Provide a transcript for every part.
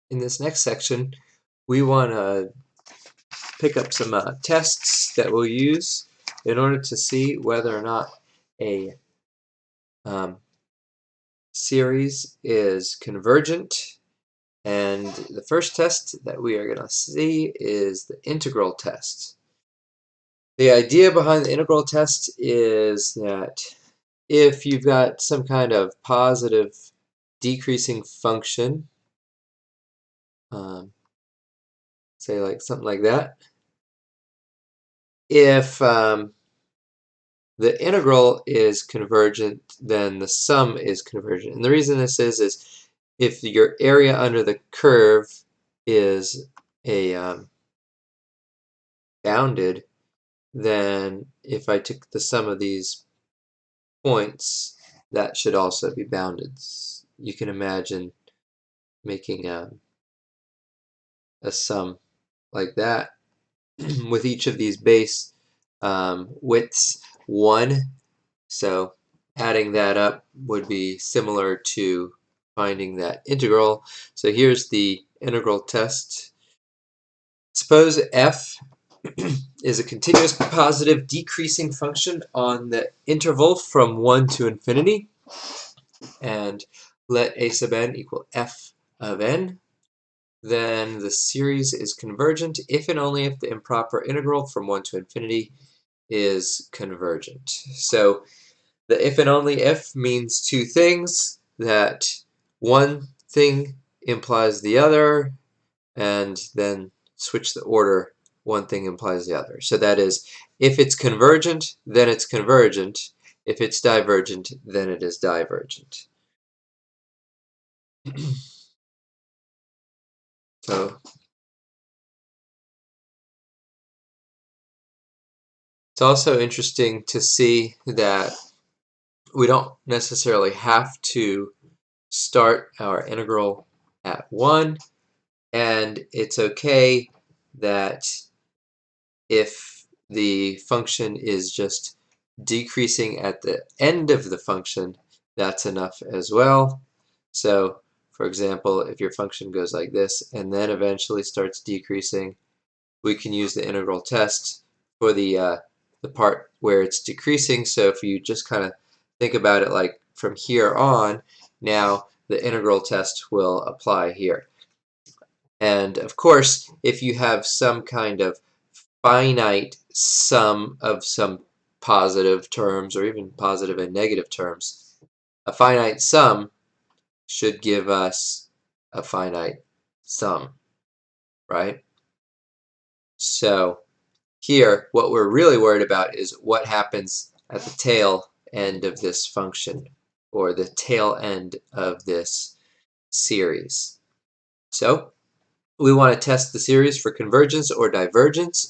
in this next section, we want to pick up some tests that we'll use in order to see whether or not a series is convergent. And the first test that we are going to see is the integral test. The idea behind the integral test is that if you've got some kind of positive decreasing function, say like something like that, if the integral is convergent, then the sum is convergent. And the reason this is if your area under the curve is a bounded, then if I took the sum of these points, that should also be bounded. You can imagine making a sum like that with each of these base widths 1. So adding that up would be similar to finding that integral. So here's the integral test. Suppose f is a continuous positive decreasing function on the interval from 1 to infinity, and let a sub n equal f of n. Then the series is convergent if and only if the improper integral from 1 to infinity is convergent. So the if and only if means two things, that one thing implies the other, and then switch the order, one thing implies the other. So that is, if it's convergent, then it's convergent. If it's divergent, then it is divergent. So it's also interesting to see that we don't necessarily have to start our integral at 1, and it's okay that if the function is just decreasing at the end of the function, that's enough as well. So for example, if your function goes like this and then eventually starts decreasing, we can use the integral test for the part where it's decreasing. So if you just kind of think about it like from here on, now the integral test will apply here. And of course, if you have some kind of finite sum of some positive terms or even positive and negative terms, a finite sum should give us a finite sum, right? So here, what we're really worried about is what happens at the tail end of this function, or the tail end of this series. So we want to test the series for convergence or divergence.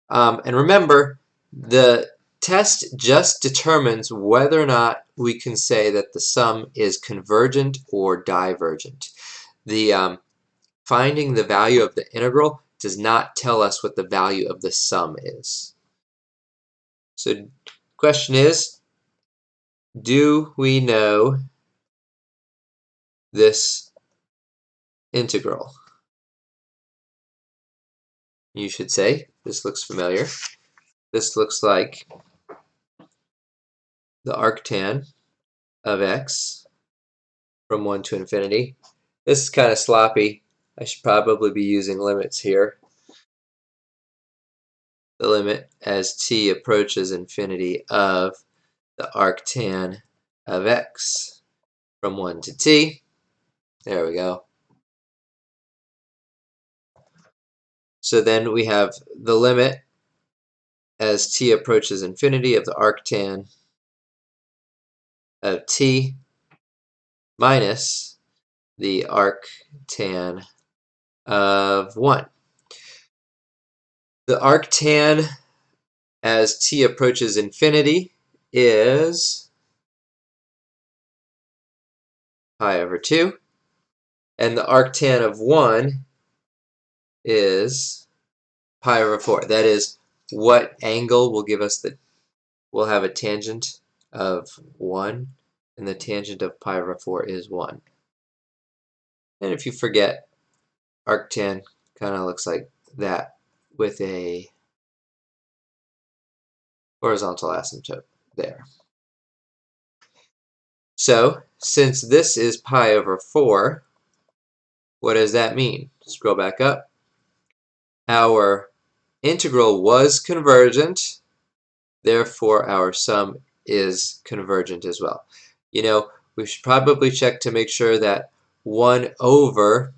And remember, the test just determines whether or not we can say that the sum is convergent or divergent. The finding the value of the integral does not tell us what the value of the sum is. So the question is, do we know this integral? You should say, this looks familiar. This looks like the arctan of x from 1 to infinity. This is kind of sloppy. I should probably be using limits here. The limit as t approaches infinity of the arctan of x from 1 to t. There we go. So then we have the limit as t approaches infinity of the arctan of t minus the arctan of 1. The arctan as t approaches infinity is pi over 2, and the arctan of 1 is pi over 4. That is, what angle will give us we'll have a tangent of 1, and the tangent of pi over 4 is 1. And if you forget, arctan kind of looks like that with a horizontal asymptote there. So since this is pi over 4, what does that mean? Scroll back up. Our integral was convergent, therefore our sum is convergent as well. You know, we should probably check to make sure that 1 over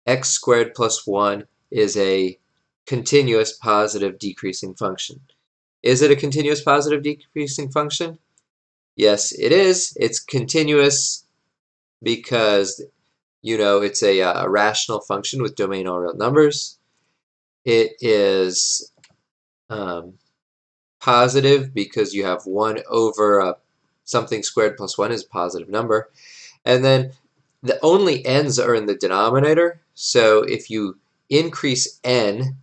x squared plus 1 is a continuous positive decreasing function. Is it a continuous positive decreasing function? Yes, it is. It's continuous because, you know, it's a rational function with domain all real numbers. It is positive because you have 1 over something squared plus 1 is a positive number. And then the only n's are in the denominator. So if you increase n,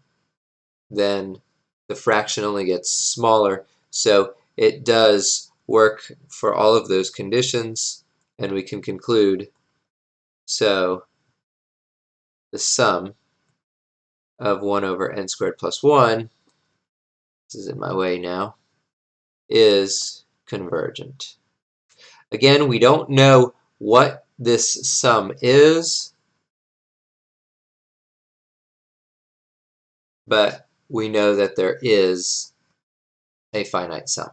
then the fraction only gets smaller. So it does work for all of those conditions, and we can conclude. So the sum of 1 over n squared plus 1, this is in my way now, is convergent. Again, we don't know what this sum is, but we know that there is a finite sum.